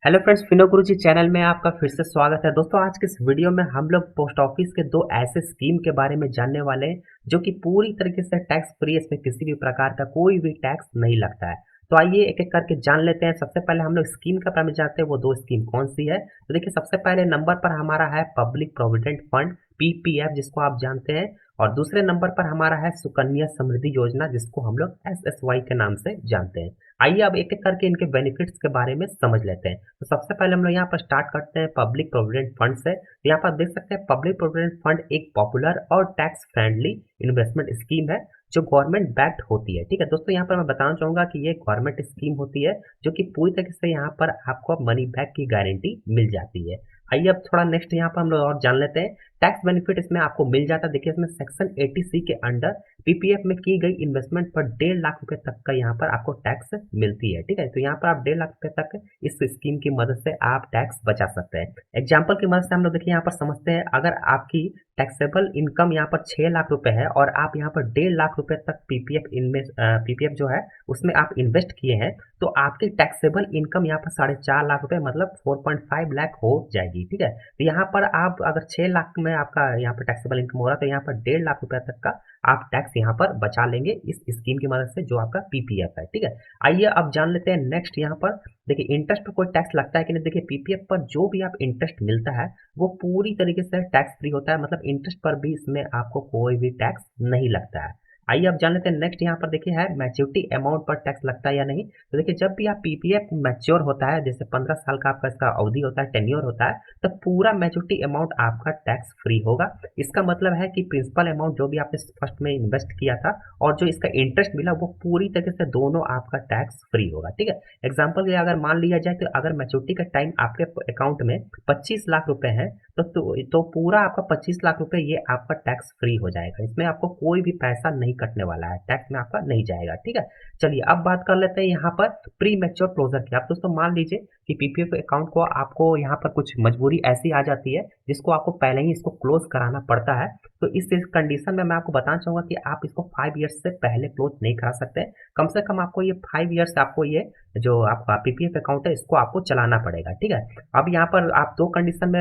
Hello friends, Fino गुरुजी channel में आपका फिर से स्वागत है। दोस्तों, आज के इस वीडियो में हम लोग पोस्ट ऑफिस के दो ऐसे स्कीम के बारे में जानने वाले हैं जो कि पूरी तरीके से टैक्स फ्री, इसमें किसी भी प्रकार का कोई भी टैक्स नहीं लगता है। तो आइए एक एक करके जान लेते हैं। सबसे पहले हम लोग स्कीम के बारे में जानते हैं, वो दो स्कीम कौन सी है। तो देखिए, सबसे पहले नंबर पर हमारा है पब्लिक प्रोविडेंट फंड पीपीएफ, जिसको आप जानते हैं। और दूसरे नंबर पर हमारा है सुकन्या समृद्धि योजना, जिसको हम लोग एसएसवाई के नाम से जानते हैं। आइए अब एक एक करके इनके बेनिफिट्स के बारे में समझ लेते हैं। तो सबसे पहले हम लोग यहाँ पर स्टार्ट करते हैं पब्लिक प्रोविडेंट फंड से। तो यहाँ पर देख सकते हैं पब्लिक प्रोविडेंट फंड एक पॉपुलर और टैक्स फ्रेंडली इन्वेस्टमेंट स्कीम है जो गवर्नमेंट बैक्ड होती है। ठीक है दोस्तों, यहाँ पर मैं बताना चाहूंगा कि ये गवर्नमेंट स्कीम होती है जो कि पूरी तरीके से यहाँ पर आपको मनी बैक की गारंटी मिल जाती है। आइए अब थोड़ा नेक्स्ट यहाँ पर हम लोग और जान लेते हैं। टैक्स बेनिफिट इसमें आपको मिल जाता है। देखिए, इसमें सेक्शन 80C के अंडर पीपीएफ में की गई इन्वेस्टमेंट पर 1.5 लाख रुपए तक का यहाँ पर आपको टैक्स मिलती है। ठीक है, तो यहाँ पर आप 1.5 लाख रुपए तक इस स्कीम की मदद से आप टैक्स बचा सकते हैं। एग्जाम्पल की मदद से हम लोग देखिए यहाँ पर समझते हैं। अगर आपकी टैक्सेबल इनकम यहाँ पर 6 लाख रुपए है और आप यहाँ पर 1.5 लाख रुपए तक पीपीएफ जो है उसमें आप इन्वेस्ट किए हैं, तो आपकी टैक्सेबल इनकम यहाँ पर 4.5 लाख रुपए मतलब 4.5 लाख हो जाएगी। ठीक है, तो यहाँ पर आप अगर 6 लाख में आपका यहाँ पर टैक्सेबल इनकम हो रहा है, तो यहाँ पर 1.5 लाख रुपए तक का आप टैक्स यहाँ पर बचा लेंगे इस स्कीम की मदद से, जो आपका पीपीएफ है। ठीक है, आइए अब जान लेते हैं नेक्स्ट यहाँ पर। देखिए, इंटरेस्ट पर कोई टैक्स लगता है कि नहीं। देखिए, पीपीएफ पर जो भी आप इंटरेस्ट मिलता है वो पूरी तरीके से टैक्स फ्री होता है, मतलब इंटरेस्ट पर भी इसमें आपको कोई भी टैक्स नहीं लगता है। आइए अब जान लेते हैं नेक्स्ट यहाँ पर। देखिए है मैच्योरिटी अमाउंट पर टैक्स लगता है या नहीं। तो देखिए, जब भी आप पीपीएफ मैच्योर होता है, जैसे 15 साल का आपका इसका अवधि होता है, टेन्योर होता है, तो पूरा मैच्योरिटी अमाउंट आपका टैक्स फ्री होगा। इसका मतलब है कि प्रिंसिपल अमाउंट जो भी आपने फर्स्ट में इन्वेस्ट किया था और जो इसका इंटरेस्ट मिला, वो पूरी तरीके से दोनों आपका टैक्स फ्री होगा। ठीक है, एग्जाम्पल के लिए अगर मान लिया जाए, तो अगर मैच्योरिटी का टाइम आपके अकाउंट में 25 लाख रुपए है, तो पूरा आपका 25 लाख रुपए ये आपका टैक्स फ्री हो जाएगा। इसमें आपको कोई भी पैसा नहीं कटने वाला है, टैक्स में आपका नहीं जाएगा। ठीक है, चलिए अब बात कर लेते हैं यहाँ पर प्री मैच्योर क्लोजर की। आप दोस्तों मान लीजिए कि पीपीएफ अकाउंट को आपको यहाँ पर कुछ मजबूरी ऐसी आ जाती है जिसको आपको पहले ही इसको क्लोज कराना पड़ता है। तो इस कंडीशन में मैं आपको बताना चाहूंगा कि आप इसको 5 ईयर्स से पहले क्लोज नहीं करा सकते। कम से कम आपको ये 5 ईयर्स आपको ये जो आपका पीपीएफ अकाउंट है इसको आपको चलाना पड़ेगा। ठीक है, अब यहाँ पर आप दो कंडीशन में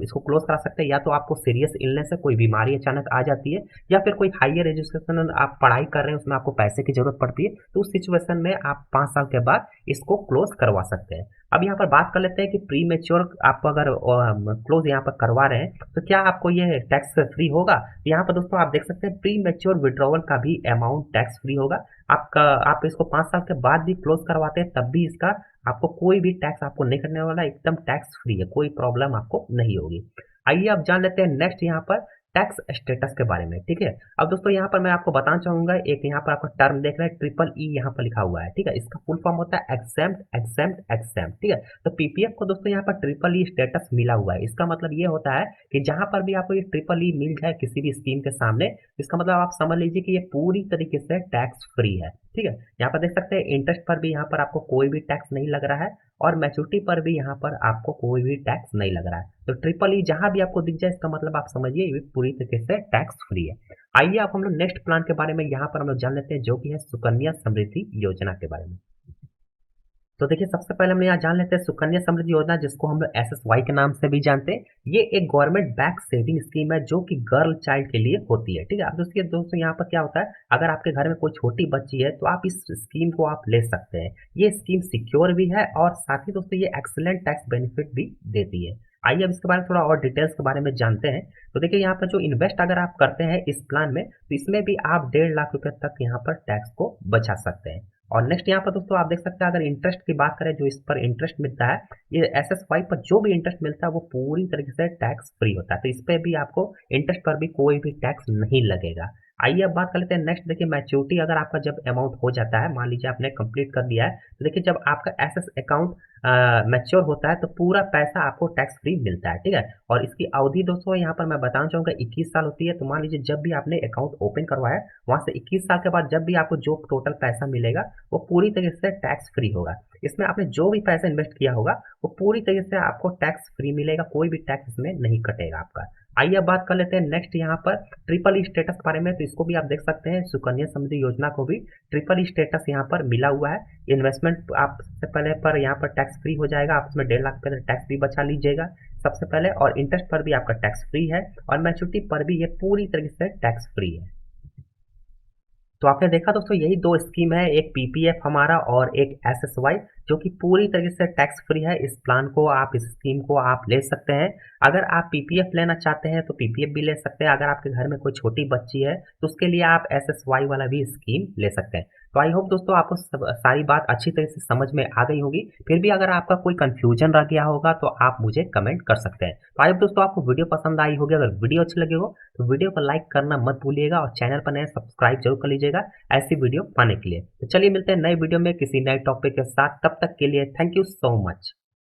इसको क्लोज करा सकते हैं। या तो आपको सीरियस इलनेस है, कोई बीमारी अचानक आ जाती है, या फिर कोई हायर एजुकेशन आप पढ़ाई कर रहे हैं, उसमें आपको पैसे की जरूरत पड़ती है, तो उस सिचुएशन में आप 5 साल के बाद इसको क्लोज करवा सकते हैं। अब यहाँ पर बात कर लेते हैं कि प्री मेच्योर आप अगर क्लोज यहाँ पर करवा रहे हैं तो क्या आपको ये टैक्स फ्री होगा। यहाँ पर दोस्तों आप देख सकते हैं प्री मेच्योर विड्रॉवल का भी अमाउंट टैक्स फ्री होगा। आपका आप इसको 5 साल के बाद भी क्लोज करवाते हैं तब भी इसका आपको कोई भी टैक्स आपको नहीं करने वाला, एकदम टैक्स फ्री है, कोई प्रॉब्लम आपको नहीं होगी। आइए अब जान लेते हैं नेक्स्ट यहाँ पर टैक्स स्टेटस के बारे में। ठीक है, अब दोस्तों यहाँ पर मैं आपको बताना चाहूंगा, एक यहाँ पर आपका टर्म देख रहे हैं ट्रिपल ई यहाँ पर लिखा हुआ है। ठीक है, इसका फुल फॉर्म होता है एग्जेम्प्ट एग्जेम्प्ट एग्जेम्प्ट। ठीक है, तो पीपीएफ को दोस्तों यहाँ पर ट्रिपल ई स्टेटस मिला हुआ है। इसका मतलब ये होता है कि जहां पर भी आपको ये ट्रिपल ई मिल जाए किसी भी स्कीम के सामने, इसका मतलब आप समझ लीजिए कि ये पूरी तरीके से टैक्स फ्री है। ठीक है, यहाँ पर देख सकते हैं इंटरेस्ट पर भी यहाँ पर आपको कोई भी टैक्स नहीं लग रहा है और मैच्योरिटी पर भी यहाँ पर आपको कोई भी टैक्स नहीं लग रहा है। तो ट्रिपल ई जहां भी आपको दिख जाए, इसका मतलब आप समझिए ये पूरी तरीके से टैक्स फ्री है। आइए आप हम लोग नेक्स्ट प्लान के बारे में यहाँ पर हम लोग जान लेते हैं, जो कि है सुकन्या समृद्धि योजना के बारे में। तो देखिए, सबसे पहले हम यहाँ जान लेते हैं सुकन्या समृद्धि योजना, जिसको हम लोग एसएसवाई के नाम से भी जानते हैं। ये एक गवर्नमेंट बैक सेविंग स्कीम है जो कि गर्ल चाइल्ड के लिए होती है। ठीक है, अब दोस्तों यहाँ पर क्या होता है, अगर आपके घर में कोई छोटी बच्ची है तो आप इस स्कीम को आप ले सकते हैं। ये स्कीम सिक्योर भी है और साथ ही दोस्तों ये एक्सीलेंट टैक्स बेनिफिट भी देती है। आइए अब इसके बारे में थोड़ा और डिटेल्स के बारे में जानते हैं। तो देखिए, यहाँ पर जो इन्वेस्ट अगर आप करते हैं इस प्लान में, तो इसमें भी आप 1.5 लाख रुपए तक यहाँ पर टैक्स को बचा सकते हैं। और नेक्स्ट यहाँ पर दोस्तों आप देख सकते हैं, अगर इंटरेस्ट की बात करें, जो इस पर इंटरेस्ट मिलता है, ये एसएसवाई पर जो भी इंटरेस्ट मिलता है वो पूरी तरीके से टैक्स फ्री होता है। तो इस पे भी आपको इंटरेस्ट पर भी कोई भी टैक्स नहीं लगेगा। आइए अब बात कर लेते हैं नेक्स्ट। देखिए, मैच्योरिटी अगर आपका जब अमाउंट हो जाता है, मान लीजिए आपने कंप्लीट कर दिया है, तो देखिए जब आपका एसएस अकाउंट मैच्योर होता है तो पूरा पैसा आपको टैक्स फ्री मिलता है। ठीक है, और इसकी अवधि दोस्तों यहाँ पर मैं बताना चाहूंगा 21 साल होती है। तो मान लीजिए जब भी आपने अकाउंट ओपन करवाया, वहां से 21 साल के बाद जब भी आपको जो टोटल पैसा मिलेगा वो पूरी तरीके से टैक्स फ्री होगा। इसमें आपने जो भी पैसा इन्वेस्ट किया होगा वो पूरी तरीके से आपको टैक्स फ्री मिलेगा, कोई भी टैक्स इसमें नहीं कटेगा आपका। आइए अब बात कर लेते हैं नेक्स्ट यहाँ पर ट्रिपल स्टेटस के बारे में। तो इसको भी आप देख सकते हैं, सुकन्या समृद्धि योजना को भी ट्रिपल स्टेटस यहाँ पर मिला हुआ है। इन्वेस्टमेंट आप सबसे पहले पर यहाँ पर टैक्स फ्री हो जाएगा, आप उसमें 1.5 लाख पहले टैक्स भी बचा लीजिएगा सबसे पहले, और इंटरेस्ट पर भी आपका टैक्स फ्री है, और मैच्योरिटी पर भी ये पूरी तरीके से टैक्स फ्री है। तो आपने देखा दोस्तों, यही दो स्कीम है, एक पीपीएफ हमारा और एक एसएसवाई, जो कि पूरी तरीके से टैक्स फ्री है। इस प्लान को आप, इस स्कीम को आप ले सकते हैं। अगर आप पीपीएफ लेना चाहते हैं तो पीपीएफ भी ले सकते हैं, अगर आपके घर में कोई छोटी बच्ची है तो उसके लिए आप एसएसवाई वाला भी स्कीम ले सकते हैं। तो आई होप दोस्तों आपको सारी बात अच्छी तरह से समझ में आ गई होगी। फिर भी अगर आपका कोई कंफ्यूजन रह गया होगा तो आप मुझे कमेंट कर सकते हैं। तो आई होप दोस्तों आपको वीडियो पसंद आई होगी। अगर वीडियो अच्छी लगी हो तो वीडियो को लाइक करना मत भूलिएगा, और चैनल पर नए सब्सक्राइब जरूर कर लीजिएगा ऐसी वीडियो पाने के लिए। तो चलिए मिलते हैं नए वीडियो में किसी नए टॉपिक के साथ, तब तक के लिए थैंक यू सो मच।